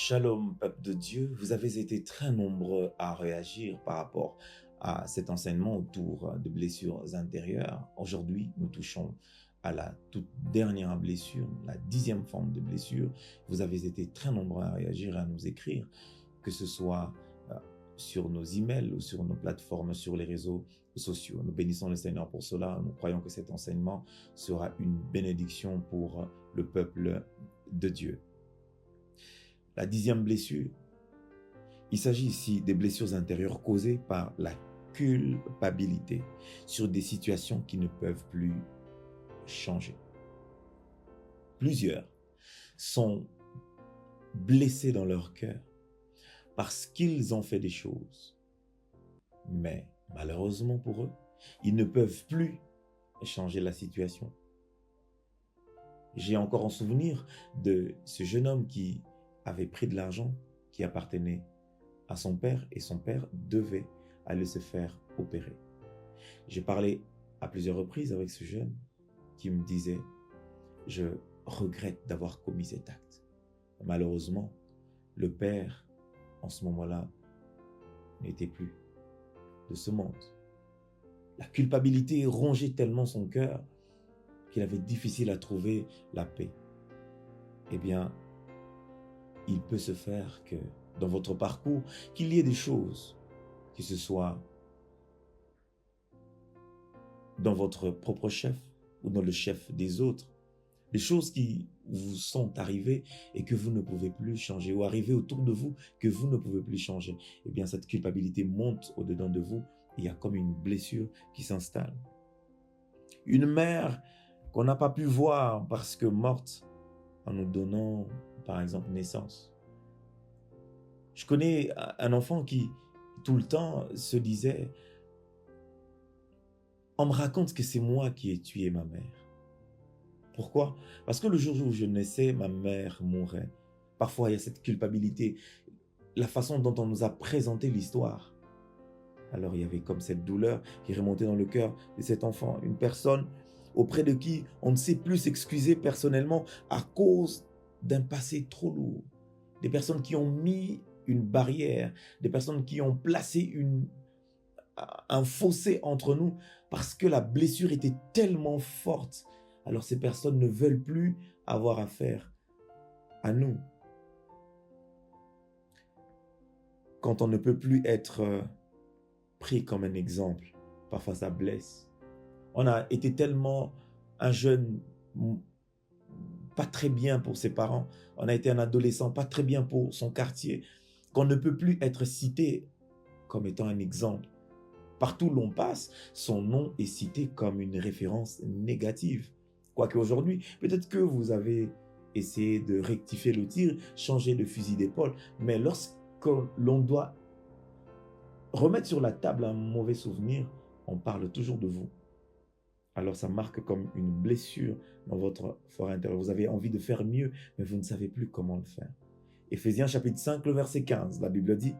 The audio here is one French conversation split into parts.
Shalom, peuple de Dieu, vous avez été très nombreux à réagir par rapport à cet enseignement autour de blessures intérieures. Aujourd'hui, nous touchons à la toute dernière blessure, la 10e forme de blessure. Vous avez été très nombreux à réagir et à nous écrire, que ce soit sur nos emails ou sur nos plateformes, sur les réseaux sociaux. Nous bénissons le Seigneur pour cela. Nous croyons que cet enseignement sera une bénédiction pour le peuple de Dieu. La 10e blessure, il s'agit ici des blessures intérieures causées par la culpabilité sur des situations qui ne peuvent plus changer. Plusieurs sont blessés dans leur cœur parce qu'ils ont fait des choses. Mais malheureusement pour eux, ils ne peuvent plus changer la situation. J'ai encore en souvenir de ce jeune homme qui avait pris de l'argent qui appartenait à son père et son père devait aller se faire opérer. J'ai parlé à plusieurs reprises avec ce jeune qui me disait « Je regrette d'avoir commis cet acte ». Malheureusement, le père, en ce moment-là, n'était plus de ce monde. La culpabilité rongeait tellement son cœur qu'il avait difficile à trouver la paix. Eh bien, il peut se faire que dans votre parcours, qu'il y ait des choses, que ce soit dans votre propre chef ou dans le chef des autres, des choses qui vous sont arrivées et que vous ne pouvez plus changer, ou arrivées autour de vous que vous ne pouvez plus changer. Eh bien, cette culpabilité monte au-dedans de vous et il y a comme une blessure qui s'installe. Une mère qu'on n'a pas pu voir parce que morte en nous donnant, par exemple, naissance. Je connais un enfant qui, tout le temps, se disait « On me raconte que c'est moi qui ai tué ma mère. » Pourquoi? Parce que le jour où je naissais, ma mère mourait. Parfois, il y a cette culpabilité, la façon dont on nous a présenté l'histoire. Alors, il y avait comme cette douleur qui remontait dans le cœur de cet enfant. Une personne auprès de qui on ne sait plus s'excuser personnellement à cause d'un passé trop lourd. Des personnes qui ont mis une barrière, des personnes qui ont placé un fossé entre nous parce que la blessure était tellement forte. Alors ces personnes ne veulent plus avoir affaire à nous. Quand on ne peut plus être pris comme un exemple, parfois ça blesse. On a été tellement un jeune pas très bien pour ses parents, on a été un adolescent pas très bien pour son quartier, qu'on ne peut plus être cité comme étant un exemple. Partout où l'on passe, son nom est cité comme une référence négative. Quoique aujourd'hui, peut-être que vous avez essayé de rectifier le tir, changer de fusil d'épaule, mais lorsque l'on doit remettre sur la table un mauvais souvenir, on parle toujours de vous. Alors ça marque comme une blessure dans votre fort intérieur. Vous avez envie de faire mieux, mais vous ne savez plus comment le faire. Éphésiens chapitre 5, le verset 15, la Bible dit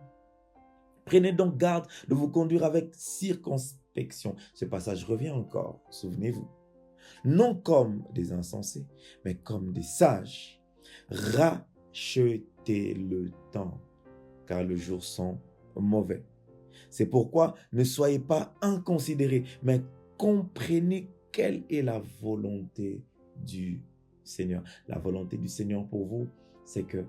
« Prenez donc garde de vous conduire avec circonspection. » Ce passage revient encore, souvenez-vous. « Non comme des insensés, mais comme des sages. Rachetez le temps, car les jours sont mauvais. C'est pourquoi ne soyez pas inconsidérés, mais comprenez quelle est la volonté du Seigneur. » La volonté du Seigneur pour vous, c'est que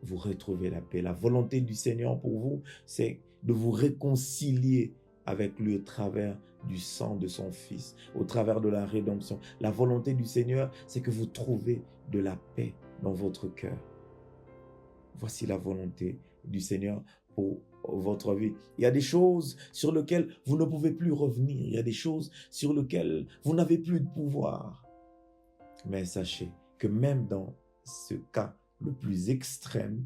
vous retrouvez la paix. La volonté du Seigneur pour vous, c'est de vous réconcilier avec lui au travers du sang de son Fils, au travers de la rédemption. La volonté du Seigneur, c'est que vous trouvez de la paix dans votre cœur. Voici la volonté du Seigneur pour votre vie. Il y a des choses sur lesquelles vous ne pouvez plus revenir. Il y a des choses sur lesquelles vous n'avez plus de pouvoir. Mais sachez que même dans ce cas le plus extrême,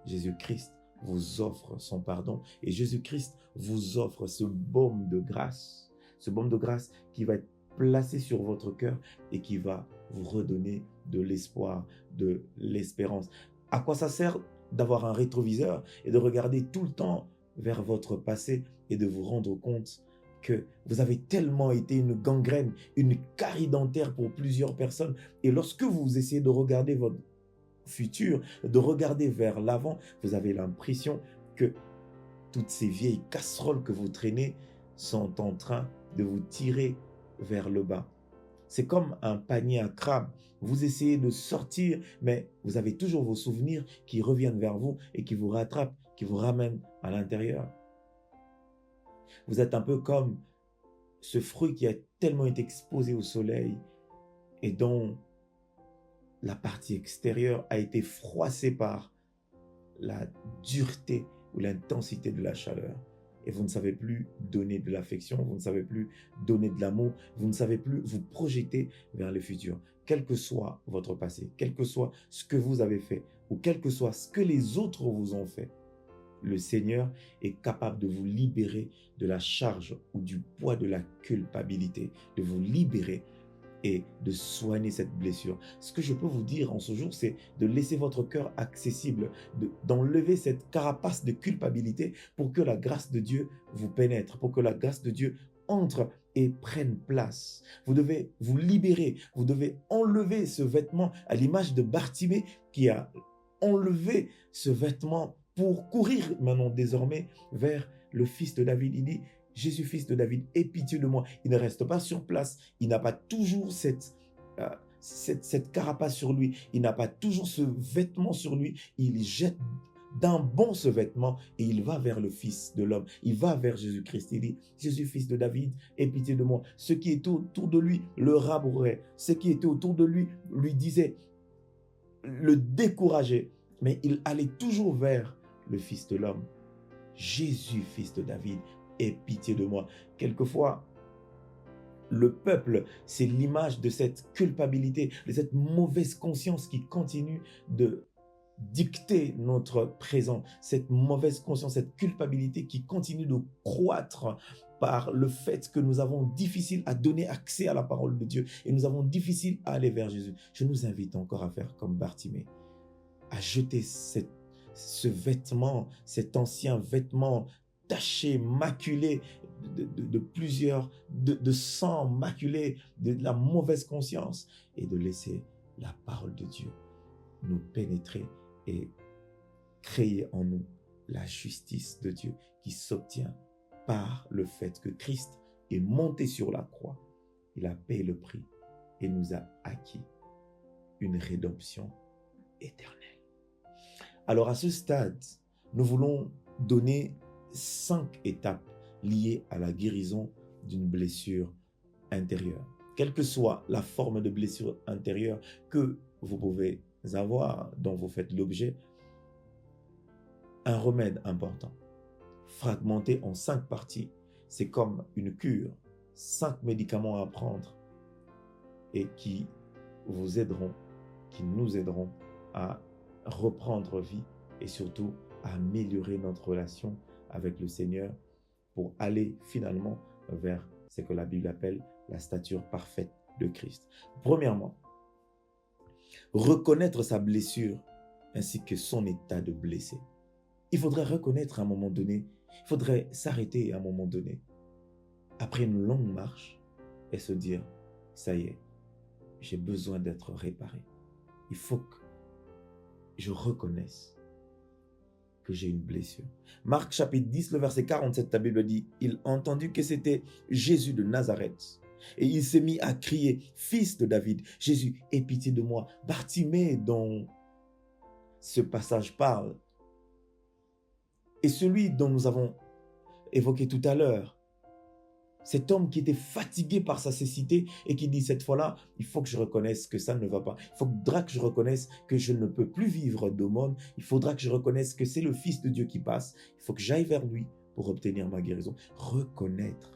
Jésus-Christ vous offre son pardon et Jésus-Christ vous offre ce baume de grâce qui va être placé sur votre cœur et qui va vous redonner de l'espoir, de l'espérance. À quoi ça sert d'avoir un rétroviseur et de regarder tout le temps vers votre passé et de vous rendre compte que vous avez tellement été une gangrène, une carie dentaire pour plusieurs personnes et lorsque vous essayez de regarder futur, de regarder vers l'avant, vous avez l'impression que toutes ces vieilles casseroles que vous traînez sont en train de vous tirer vers le bas. C'est comme un panier à crabes. Vous essayez de sortir, mais vous avez toujours vos souvenirs qui reviennent vers vous et qui vous rattrapent, qui vous ramènent à l'intérieur. Vous êtes un peu comme ce fruit qui a tellement été exposé au soleil et dont la partie extérieure a été froissée par la dureté ou l'intensité de la chaleur. Et vous ne savez plus donner de l'affection, vous ne savez plus donner de l'amour, vous ne savez plus vous projeter vers le futur. Quel que soit votre passé, quel que soit ce que vous avez fait, ou quel que soit ce que les autres vous ont fait, le Seigneur est capable de vous libérer de la charge ou du poids de la culpabilité, de vous libérer et de soigner cette blessure. Ce que je peux vous dire en ce jour, c'est de laisser votre cœur accessible, d'enlever cette carapace de culpabilité pour que la grâce de Dieu vous pénètre, pour que la grâce de Dieu entre et prenne place. Vous devez vous libérer, vous devez enlever ce vêtement à l'image de Bartimée qui a enlevé ce vêtement pour courir maintenant désormais vers le fils de David. Il dit: Jésus, fils de David, aie pitié de moi. Il ne reste pas sur place. Il n'a pas toujours cette carapace sur lui. Il n'a pas toujours ce vêtement sur lui. Il jette d'un bond ce vêtement et il va vers le Fils de l'homme. Il va vers Jésus-Christ. Il dit: Jésus, fils de David, aie pitié de moi. Ceux qui étaient autour de lui le rabouraient. Ceux qui étaient autour de lui disaient, le décourageaient. Mais il allait toujours vers le Fils de l'homme. Jésus, fils de David, aie pitié de moi. Quelquefois, le peuple, c'est l'image de cette culpabilité, de cette mauvaise conscience qui continue de dicter notre présent. Cette mauvaise conscience, cette culpabilité qui continue de croître par le fait que nous avons difficile à donner accès à la parole de Dieu et nous avons difficile à aller vers Jésus. Je nous invite encore à faire comme Bartimée, à jeter ce vêtement, cet ancien vêtement taché, maculé de plusieurs, de sang maculé, de la mauvaise conscience, et de laisser la parole de Dieu nous pénétrer et créer en nous la justice de Dieu qui s'obtient par le fait que Christ est monté sur la croix. Il a payé le prix et nous a acquis une rédemption éternelle. Alors à ce stade, nous voulons donner 5 étapes liées à la guérison d'une blessure intérieure. Quelle que soit la forme de blessure intérieure que vous pouvez avoir, dont vous faites l'objet, un remède important, fragmenté en 5 parties, c'est comme une cure, 5 médicaments à prendre et qui vous aideront, qui nous aideront à reprendre vie et surtout à améliorer notre relation avec le Seigneur pour aller finalement vers ce que la Bible appelle la stature parfaite de Christ. Premièrement, reconnaître sa blessure ainsi que son état de blessé. Il faudrait reconnaître à un moment donné, il faudrait s'arrêter à un moment donné, après une longue marche, et se dire, ça y est, j'ai besoin d'être réparé. Il faut que je reconnaisse que j'ai une blessure. Marc chapitre 10, le verset 47, la Bible dit, il a entendu que c'était Jésus de Nazareth. Et il s'est mis à crier, fils de David, Jésus, aie pitié de moi. Bartimée, dont ce passage parle, et celui dont nous avons évoqué tout à l'heure, cet homme qui était fatigué par sa cécité et qui dit cette fois-là, il faut que je reconnaisse que ça ne va pas. Il faudra que je reconnaisse que je ne peux plus vivre d'aumône. Il faudra que je reconnaisse que c'est le Fils de Dieu qui passe. Il faut que j'aille vers lui pour obtenir ma guérison. Reconnaître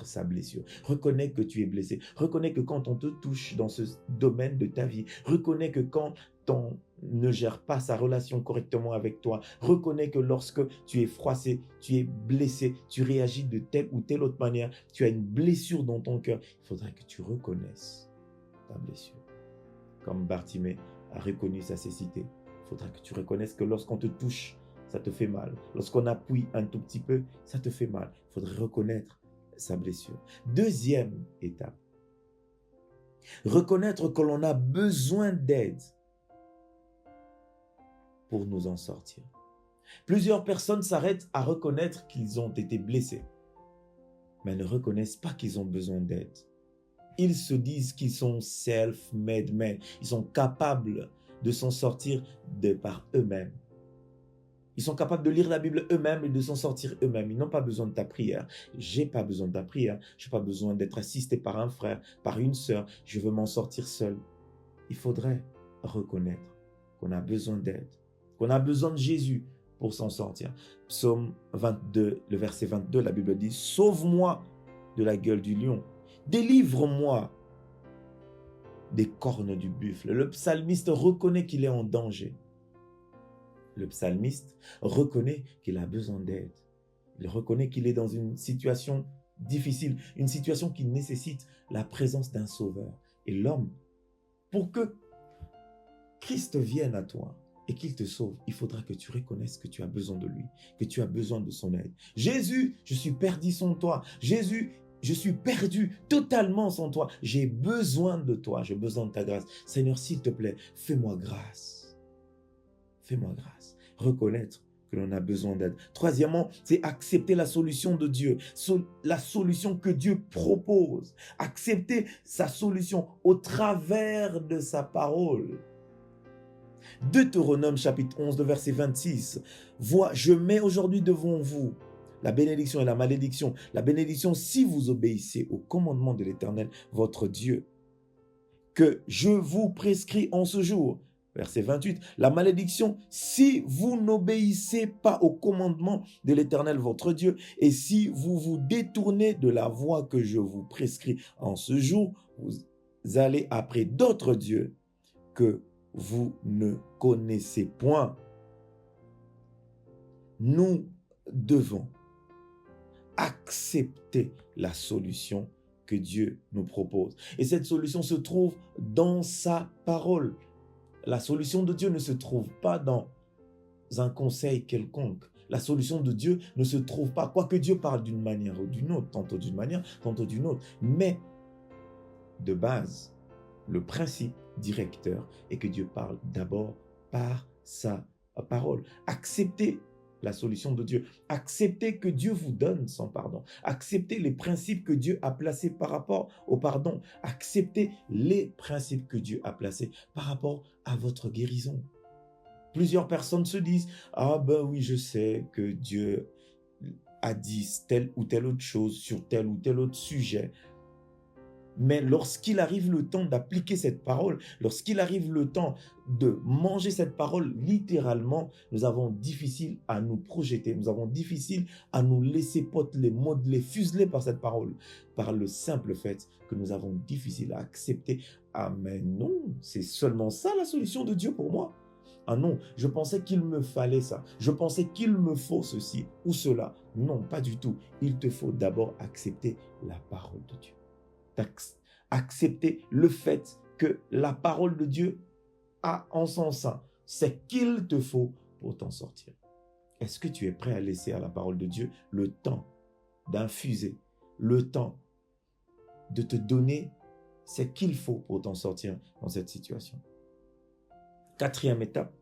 sa blessure. Reconnais que tu es blessé. Reconnais que quand on te touche dans ce domaine de ta vie, reconnais que quand on ne gère pas sa relation correctement avec toi, reconnais que lorsque tu es froissé, tu es blessé, tu réagis de telle ou telle autre manière, tu as une blessure dans ton cœur, il faudrait que tu reconnaisses ta blessure. Comme Bartimée a reconnu sa cécité, il faudra que tu reconnaisses que lorsqu'on te touche, ça te fait mal. Lorsqu'on appuie un tout petit peu, ça te fait mal. Il faudrait reconnaître sa blessure. Deuxième étape, reconnaître que l'on a besoin d'aide pour nous en sortir. Plusieurs personnes s'arrêtent à reconnaître qu'ils ont été blessés, mais ne reconnaissent pas qu'ils ont besoin d'aide. Ils se disent qu'ils sont self-made men. Ils sont capables de s'en sortir de par eux-mêmes. Ils sont capables de lire la Bible eux-mêmes et de s'en sortir eux-mêmes. Ils n'ont pas besoin de ta prière. J'ai pas besoin de ta prière. Je n'ai pas besoin d'être assisté par un frère, par une sœur. Je veux m'en sortir seul. Il faudrait reconnaître qu'on a besoin d'aide, qu'on a besoin de Jésus pour s'en sortir. Psaume 22, le verset 22, la Bible dit « Sauve-moi de la gueule du lion. Délivre-moi des cornes du buffle. » Le psalmiste reconnaît qu'il est en danger. Le psalmiste reconnaît qu'il a besoin d'aide. Il reconnaît qu'il est dans une situation difficile, une situation qui nécessite la présence d'un sauveur. Et l'homme, pour que Christ vienne à toi et qu'il te sauve, il faudra que tu reconnaisses que tu as besoin de lui, que tu as besoin de son aide. Jésus, je suis perdu sans toi. Jésus, je suis perdu totalement sans toi. J'ai besoin de toi, j'ai besoin de ta grâce. Seigneur, s'il te plaît, fais-moi grâce. Fais-moi grâce. Reconnaître que l'on a besoin d'aide. Troisièmement, c'est accepter la solution de Dieu, la solution que Dieu propose. Accepter sa solution au travers de sa parole. Deutéronome chapitre 11, le verset 26. Vois, je mets aujourd'hui devant vous la bénédiction et la malédiction. La bénédiction si vous obéissez au commandement de l'Éternel, votre Dieu, que je vous prescris en ce jour. Verset 28, la malédiction, si vous n'obéissez pas au commandement de l'Éternel, votre Dieu, et si vous vous détournez de la voie que je vous prescris en ce jour, vous allez après d'autres dieux que vous ne connaissez point. Nous devons accepter la solution que Dieu nous propose. Et cette solution se trouve dans sa parole. La solution de Dieu ne se trouve pas dans un conseil quelconque. La solution de Dieu ne se trouve pas, quoique Dieu parle d'une manière ou d'une autre, tantôt d'une manière, tantôt d'une autre. Mais de base, le principe directeur est que Dieu parle d'abord par sa parole. Acceptez la solution de Dieu. Acceptez que Dieu vous donne son pardon. Acceptez les principes que Dieu a placés par rapport au pardon. Acceptez les principes que Dieu a placés par rapport à votre guérison. Plusieurs personnes se disent « Ah ben oui, je sais que Dieu a dit telle ou telle autre chose sur tel ou tel autre sujet. » Mais lorsqu'il arrive le temps d'appliquer cette parole, lorsqu'il arrive le temps de manger cette parole, littéralement, nous avons difficile à nous projeter, nous avons difficile à nous laisser poteler, modeler, fuseler par cette parole, par le simple fait que nous avons difficile à accepter. Ah mais non, c'est seulement ça la solution de Dieu pour moi. Ah non, je pensais qu'il me fallait ça, je pensais qu'il me faut ceci ou cela. Non, pas du tout. Il te faut d'abord accepter la parole de Dieu. Accepter le fait que la parole de Dieu a en son sein ce qu'il te faut pour t'en sortir. Est-ce que tu es prêt à laisser à la parole de Dieu le temps d'infuser, le temps de te donner ce qu'il faut pour t'en sortir dans cette situation? Quatrième étape,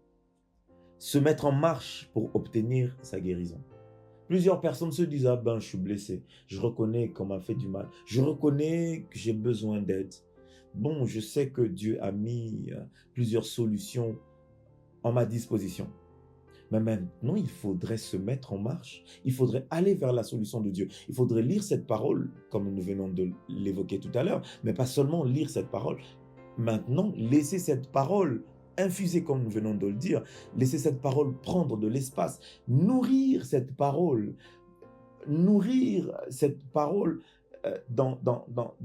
se mettre en marche pour obtenir sa guérison. Plusieurs personnes se disent « Ah ben, je suis blessé. Je reconnais qu'on m'a fait du mal. Je reconnais que j'ai besoin d'aide. Bon, je sais que Dieu a mis plusieurs solutions en ma disposition. » Mais maintenant, il faudrait se mettre en marche. Il faudrait aller vers la solution de Dieu. Il faudrait lire cette parole, comme nous venons de l'évoquer tout à l'heure, mais pas seulement lire cette parole. Maintenant, laisser cette parole infuser, comme nous venons de le dire, laisser cette parole prendre de l'espace, nourrir cette parole dans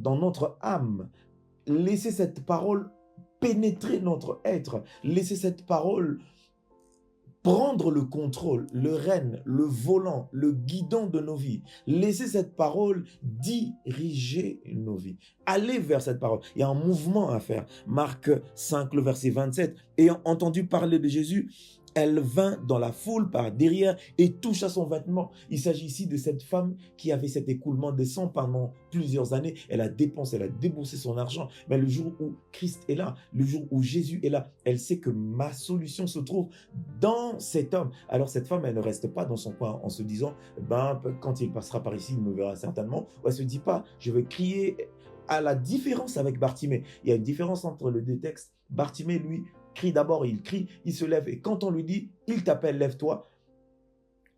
notre âme, laisser cette parole pénétrer notre être, laisser cette parole prendre le contrôle, le règne, le volant, le guidon de nos vies. Laisser cette parole diriger nos vies. Aller vers cette parole. Il y a un mouvement à faire. Marc 5, le verset 27. Ayant entendu parler de Jésus, Elle vint dans la foule par derrière et toucha son vêtement. Il s'agit ici de cette femme qui avait cet écoulement de sang pendant plusieurs années. Elle a dépensé, elle a déboursé son argent. Mais le jour où Christ est là, le jour où Jésus est là, elle sait que ma solution se trouve dans cet homme. Alors cette femme, elle ne reste pas dans son coin en se disant, quand il passera par ici, il me verra certainement. Ou elle ne se dit pas, je vais crier. À la différence avec Bartimée, il y a une différence entre les deux textes. Bartimée, lui, crie d'abord, il crie, il se lève. Et quand on lui dit, il t'appelle, lève-toi,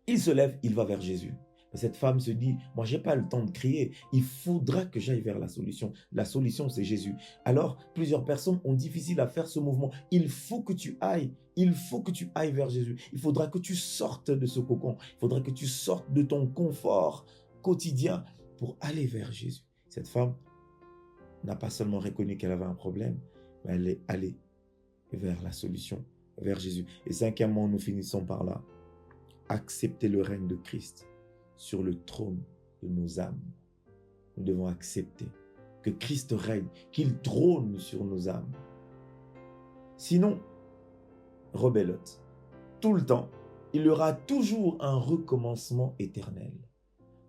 il se lève, il va vers Jésus. Mais cette femme se dit, moi, je n'ai pas le temps de crier. Il faudra que j'aille vers la solution. La solution, c'est Jésus. Alors, plusieurs personnes ont difficile à faire ce mouvement. Il faut que tu ailles. Il faut que tu ailles vers Jésus. Il faudra que tu sortes de ce cocon. Il faudra que tu sortes de ton confort quotidien pour aller vers Jésus. Cette femme n'a pas seulement reconnu qu'elle avait un problème, mais elle est allée vers la solution, vers Jésus. Et cinquièmement, nous finissons par là. Accepter le règne de Christ sur le trône de nos âmes. Nous devons accepter que Christ règne, qu'il trône sur nos âmes. Sinon, rebelote. Tout le temps, il y aura toujours un recommencement éternel.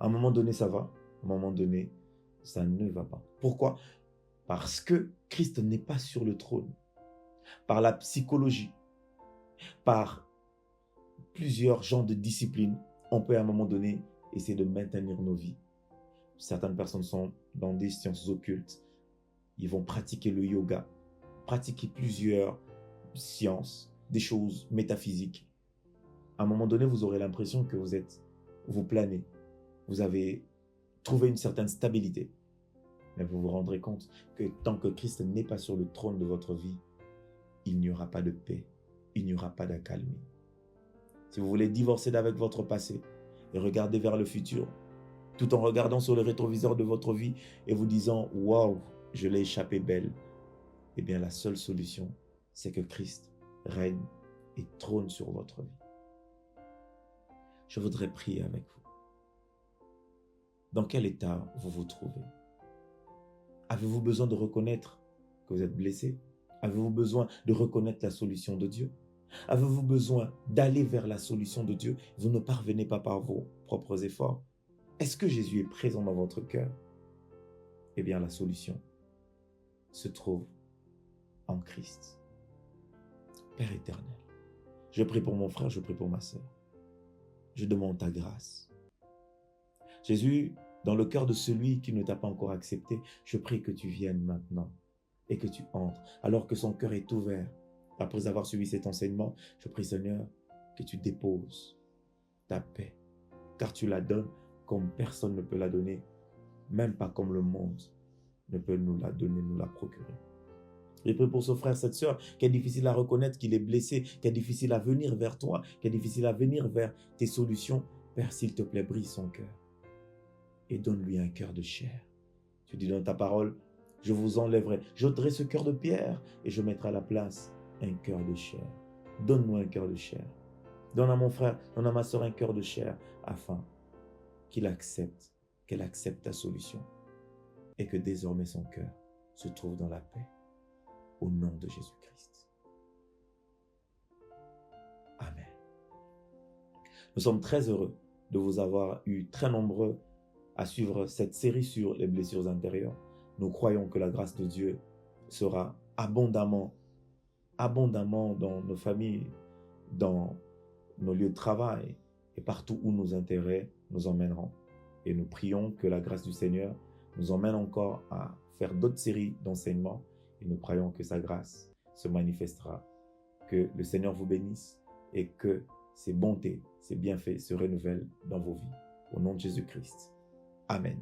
À un moment donné, ça va. À un moment donné, ça ne va pas. Pourquoi ? Parce que Christ n'est pas sur le trône. Par la psychologie, par plusieurs genres de disciplines, on peut à un moment donné essayer de maintenir nos vies. Certaines personnes sont dans des sciences occultes. Ils vont pratiquer le yoga, pratiquer plusieurs sciences, des choses métaphysiques. À un moment donné, vous aurez l'impression que vous planez. Vous avez trouvé une certaine stabilité. Mais vous vous rendrez compte que tant que Christ n'est pas sur le trône de votre vie, il n'y aura pas de paix, il n'y aura pas d'accalmie. Si vous voulez divorcer d'avec votre passé et regarder vers le futur, tout en regardant sur le rétroviseur de votre vie et vous disant « Waouh, je l'ai échappé belle », eh bien la seule solution, c'est que Christ règne et trône sur votre vie. Je voudrais prier avec vous. Dans quel état vous vous trouvez ? Avez-vous besoin de reconnaître que vous êtes blessé ? Avez-vous besoin de reconnaître la solution de Dieu ? Avez-vous besoin d'aller vers la solution de Dieu ? Vous ne parvenez pas par vos propres efforts. Est-ce que Jésus est présent dans votre cœur ? Eh bien, la solution se trouve en Christ. Père éternel, je prie pour mon frère, je prie pour ma sœur. Je demande ta grâce. Jésus, dans le cœur de celui qui ne t'a pas encore accepté, je prie que tu viennes maintenant et que tu entres, alors que son cœur est ouvert. Après avoir suivi cet enseignement, je prie Seigneur que tu déposes ta paix, car tu la donnes comme personne ne peut la donner, même pas comme le monde ne peut nous la donner, nous la procurer. Je prie pour ce frère, cette sœur, qui est difficile à reconnaître, qu'il est blessé, qui est difficile à venir vers toi, qui est difficile à venir vers tes solutions. Père, s'il te plaît, brise son cœur et donne-lui un cœur de chair. Tu dis dans ta parole, je vous enlèverai, j'ôterai ce cœur de pierre et je mettrai à la place un cœur de chair. Donne-nous un cœur de chair. Donne à mon frère, donne à ma sœur un cœur de chair afin qu'elle accepte ta solution et que désormais son cœur se trouve dans la paix. Au nom de Jésus-Christ. Amen. Nous sommes très heureux de vous avoir eu très nombreux à suivre cette série sur les blessures intérieures. Nous croyons que la grâce de Dieu sera abondamment dans nos familles, dans nos lieux de travail et partout où nos intérêts nous emmèneront. Et nous prions que la grâce du Seigneur nous emmène encore à faire d'autres séries d'enseignements et nous croyons que sa grâce se manifestera. Que le Seigneur vous bénisse et que ses bontés, ses bienfaits se renouvellent dans vos vies. Au nom de Jésus-Christ. Amen.